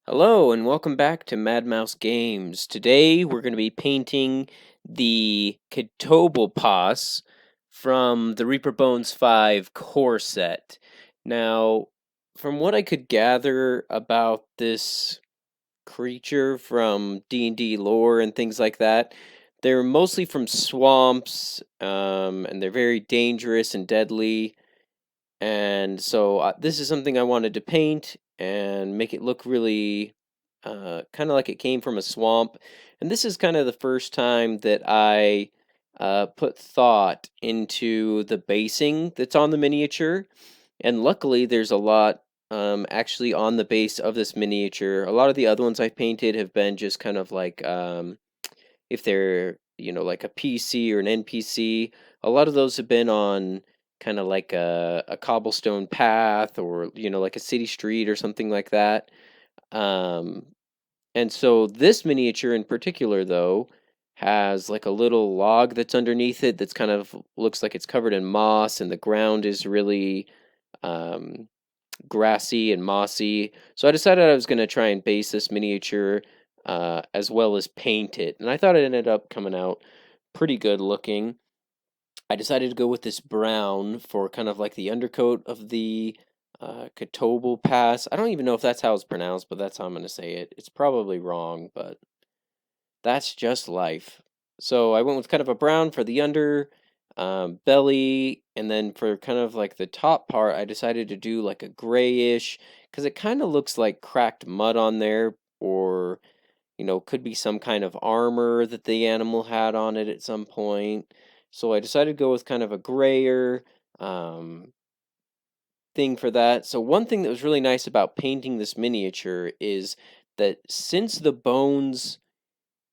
Hello and welcome back to Mad Mouse Games. Today we're going to be painting the Catoblepas from the Reaper Bones 5 core set. Now, from what I could gather about this creature from D&D lore and things like that, they're mostly from swamps, and they're very dangerous and deadly. And so this is something I wanted to paint and make it look really kind of like it came from a swamp. And this is kind of the first time that I put thought into the basing that's on the miniature. And luckily, there's a lot actually on the base of this miniature. A lot of the other ones I've painted have been just kind of like if they're, like a PC or an NPC. A lot of those have been on kind of like a cobblestone path or, like a city street or something like that. Um, and so this miniature in particular, though, has like a little log that's underneath it that's kind of looks like it's covered in moss, and the ground is really um, grassy and mossy. So I decided I was going to try and base this miniature as well as paint it. And I thought it ended up coming out pretty good looking. I decided to go with this brown for kind of like the undercoat of the Catoblepas. I don't even know if that's how it's pronounced, but that's how I'm going to say it. It's probably wrong, but that's just life. So I went with kind of a brown for the under belly, and then for kind of like the top part, I decided to do like a grayish because it kind of looks like cracked mud on there, or could be some kind of armor that the animal had on it at some point. So I decided to go with kind of a grayer um, thing for that. So one thing that was really nice about painting this miniature is that since the bones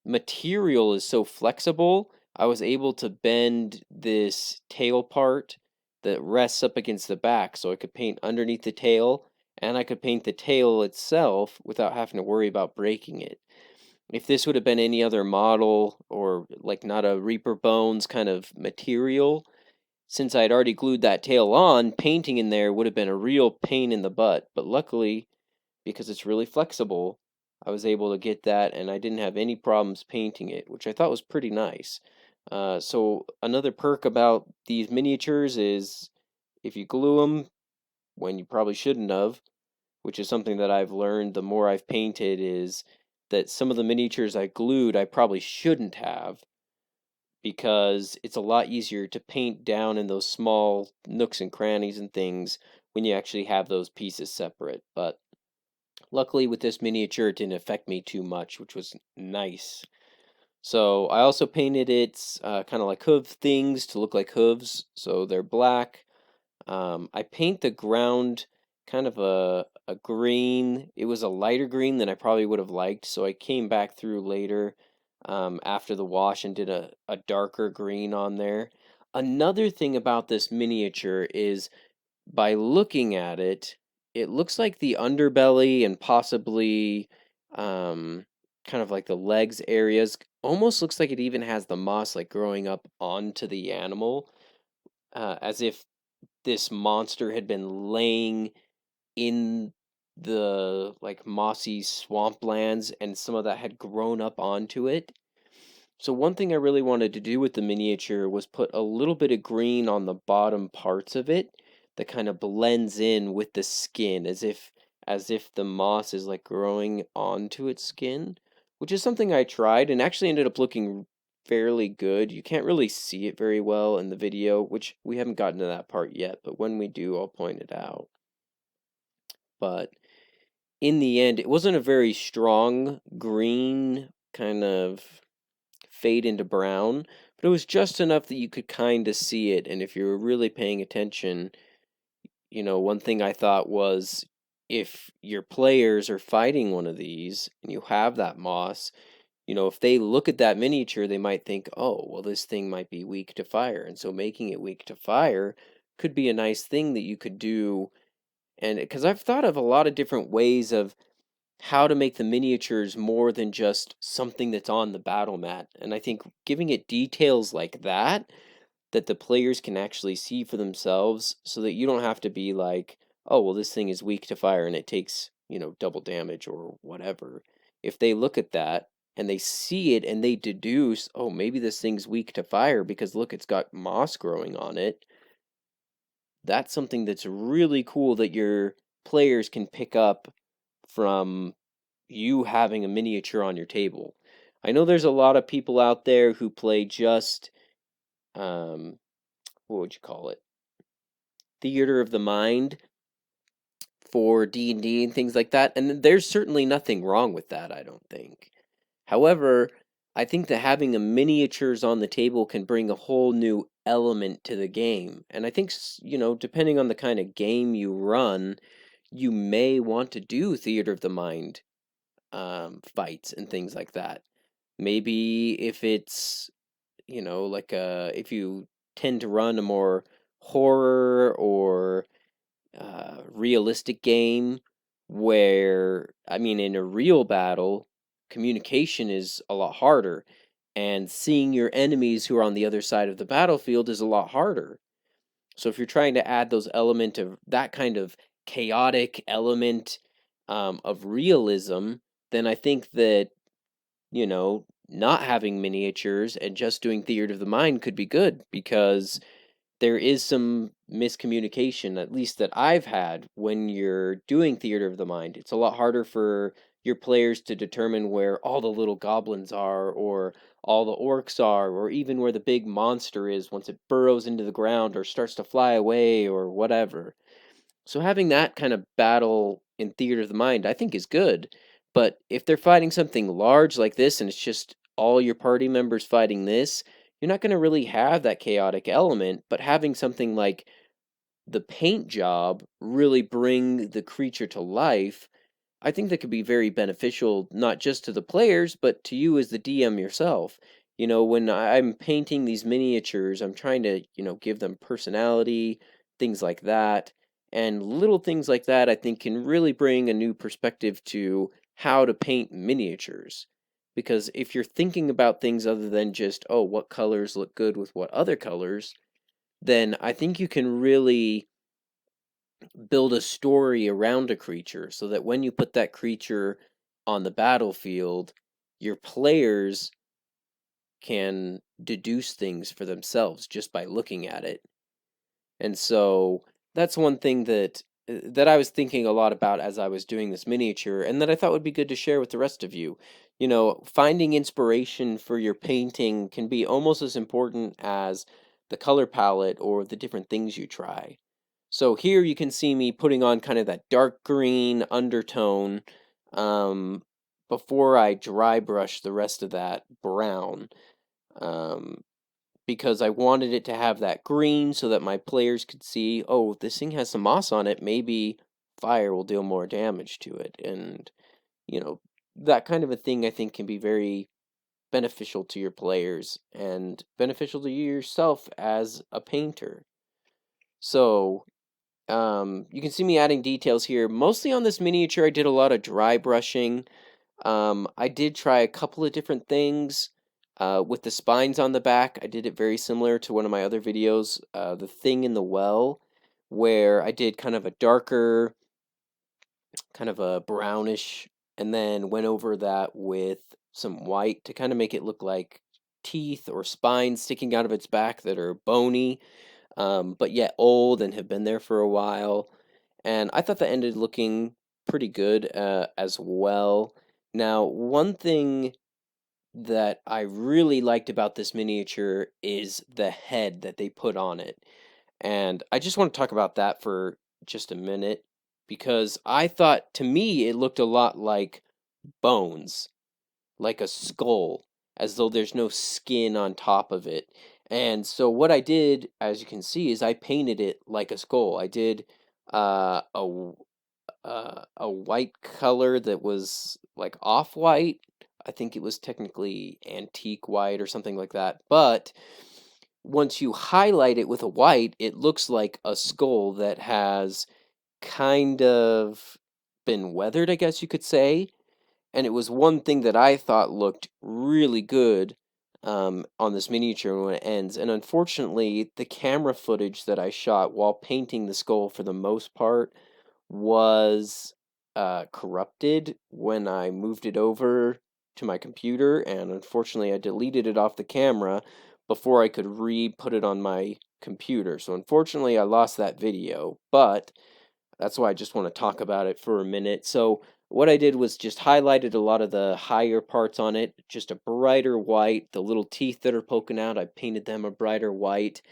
material is so flexible, I was able to bend this tail part that rests up against the back so I could paint underneath the tail, and I could paint the tail itself without having to worry about breaking it. If this would have been any other model or like not a Reaper Bones kind of material, since I'd already glued that tail on, painting in there would have been a real pain in the butt. But luckily, because it's really flexible, I was able to get that and I didn't have any problems painting it, which I thought was pretty nice. So another perk about these miniatures is if you glue them when you probably shouldn't have, which is something that I've learned the more I've painted, is that some of the miniatures I glued I probably shouldn't have, because it's a lot easier to paint down in those small nooks and crannies and things when you actually have those pieces separate. But luckily with this miniature, it didn't affect me too much, which was nice. So I also painted its kind of like hoof things to look like hooves, so they're black. I paint the ground kind of a green. It was a lighter green than I probably would have liked, so I came back through later after the wash and did a darker green on there. Another thing about this miniature is by looking at it, it looks like the underbelly and possibly kind of like the legs areas almost looks like it even has the moss like growing up onto the animal, as if this monster had been laying in the like mossy swamplands and some of that had grown up onto it. So one thing I really wanted to do with the miniature was put a little bit of green on the bottom parts of it that kind of blends in with the skin as if the moss is like growing onto its skin, which is something I tried and actually ended up looking fairly good. You can't really see it very well in the video, which we haven't gotten to that part yet, but when we do, I'll point it out. But in the end, it wasn't a very strong green, kind of fade into brown, but it was just enough that you could kind of see it. And if you were really paying attention, one thing I thought was if your players are fighting one of these and you have that moss, if they look at that miniature, they might think, oh, well, this thing might be weak to fire. And so making it weak to fire could be a nice thing that you could do. And because I've thought of a lot of different ways of how to make the miniatures more than just something that's on the battle mat. And I think giving it details like that the players can actually see for themselves so that you don't have to be like, oh, well, this thing is weak to fire and it takes double damage or whatever, if they look at that and they see it and they deduce, oh, maybe this thing's weak to fire because look, it's got moss growing on it, that's something that's really cool that your players can pick up from you having a miniature on your table. I know there's a lot of people out there who play just, um, what would you call it? Theater of the mind for D&D and things like that, and there's certainly nothing wrong with that, I don't think. However, I think that having a miniatures on the table can bring a whole new element to the game. And I think, depending on the kind of game you run, you may want to do theater of the mind fights and things like that. Maybe if it's, if you tend to run a more horror or realistic game where, I mean, in a real battle, communication is a lot harder, and seeing your enemies who are on the other side of the battlefield is a lot harder. So if you're trying to add those element of that kind of chaotic element of realism, then I think that, not having miniatures and just doing theater of the mind could be good because there is some miscommunication, at least that I've had, when you're doing theater of the mind. It's a lot harder for your players to determine where all the little goblins are, or all the orcs are, or even where the big monster is once it burrows into the ground or starts to fly away or whatever. So having that kind of battle in theater of the mind, I think, is good. But if they're fighting something large like this and it's just all your party members fighting this, you're not going to really have that chaotic element. But having something like the paint job really bring the creature to life, I think that could be very beneficial, not just to the players, but to you as the DM yourself. When I'm painting these miniatures, I'm trying to, give them personality, things like that. And little things like that, I think, can really bring a new perspective to how to paint miniatures. Because if you're thinking about things other than just, oh, what colors look good with what other colors, then I think you can really build a story around a creature so that when you put that creature on the battlefield, your players can deduce things for themselves just by looking at it. And so that's one thing that I was thinking a lot about as I was doing this miniature, and that I thought would be good to share with the rest of you. Finding inspiration for your painting can be almost as important as the color palette or the different things you try. So here you can see me putting on kind of that dark green undertone um, before I dry brush the rest of that brown, um, because I wanted it to have that green so that my players could see, oh, this thing has some moss on it, maybe fire will deal more damage to it. And, you know, that kind of a thing I think can be very beneficial to your players and beneficial to you yourself as a painter. So, you can see me adding details here. Mostly on this miniature, I did a lot of dry brushing. I did try a couple of different things. With the spines on the back, I did it very similar to one of my other videos, The Thing in the Well, where I did kind of a darker, kind of a brownish, and then went over that with some white to kind of make it look like teeth or spines sticking out of its back that are bony, but yet old and have been there for a while. And I thought that ended looking pretty good as well. Now, one thing that I really liked about this miniature is the head that they put on it. And I just want to talk about that for just a minute because I thought, to me, it looked a lot like bones, like a skull, as though there's no skin on top of it. And so what I did, as you can see, is I painted it like a skull. I did uh, a a white color that was like off-white. I think it was technically antique white or something like that. But once you highlight it with a white, it looks like a skull that has kind of been weathered, I guess you could say. And it was one thing that I thought looked really good on this miniature when it ends. And unfortunately, the camera footage that I shot while painting the skull for the most part was corrupted when I moved it over to my computer, and unfortunately I deleted it off the camera before I could re-put it on my computer. So unfortunately I lost that video, but that's why I just want to talk about it for a minute. So what I did was just highlighted a lot of the higher parts on it, just a brighter white. The little teeth that are poking out, I painted them a brighter white.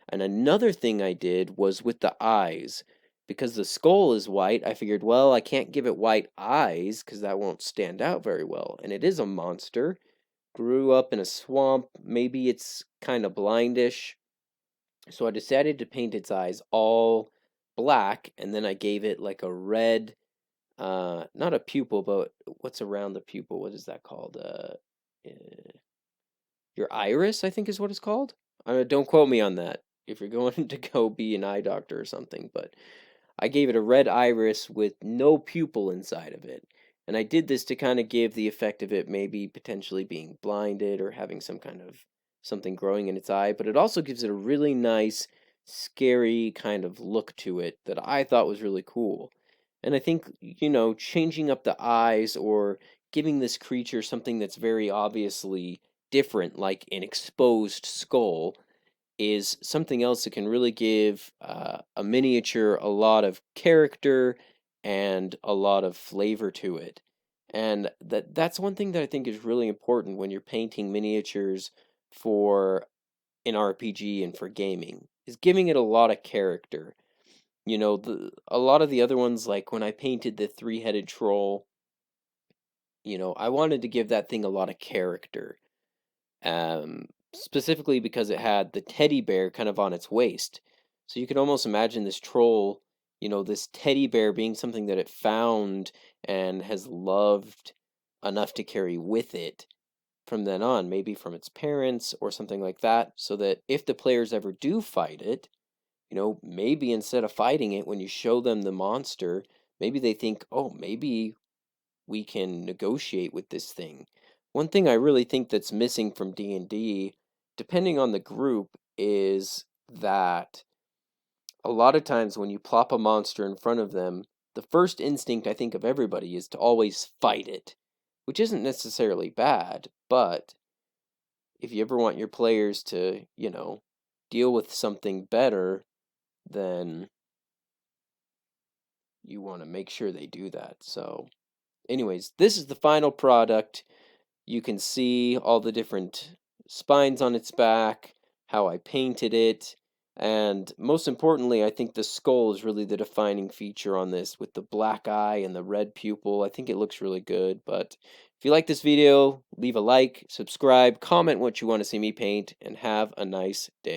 And another thing I did was with the eyes. Because the skull is white, I figured, well, I can't give it white eyes because that won't stand out very well. And it is a monster. Grew up in a swamp. Maybe it's kind of blindish. So I decided to paint its eyes all black, and then I gave it like a red, not a pupil, but what's around the pupil? What is that called? Your iris, I think is what it's called. Don't quote me on that if you're going to go be an eye doctor or something, but I gave it a red iris with no pupil inside of it. And I did this to kind of give the effect of it maybe potentially being blinded or having some kind of something growing in its eye, but it also gives it a really nice, scary kind of look to it that I thought was really cool. And I think, changing up the eyes or giving this creature something that's very obviously different, like an exposed skull, is something else that can really give a miniature a lot of character and a lot of flavor to it. And that's one thing that I think is really important when you're painting miniatures for an RPG and for gaming, is giving it a lot of character. A lot of the other ones, like when I painted the three-headed troll, I wanted to give that thing a lot of character. Specifically because it had the teddy bear kind of on its waist. So you could almost imagine this troll, this teddy bear being something that it found and has loved enough to carry with it from then on, maybe from its parents or something like that, so that if the players ever do fight it, maybe instead of fighting it, when you show them the monster, maybe they think, oh, maybe we can negotiate with this thing. One thing I really think that's missing from D&D, depending on the group, is that a lot of times when you plop a monster in front of them, the first instinct I think of everybody is to always fight it, which isn't necessarily bad, but if you ever want your players to, deal with something better, then you want to make sure they do that. So, anyways, this is the final product. You can see all the different spines on its back, how I painted it, and most importantly, I think the skull is really the defining feature on this with the black eye and the red pupil. I think it looks really good, but if you like this video, leave a like, subscribe, comment what you want to see me paint, and have a nice day.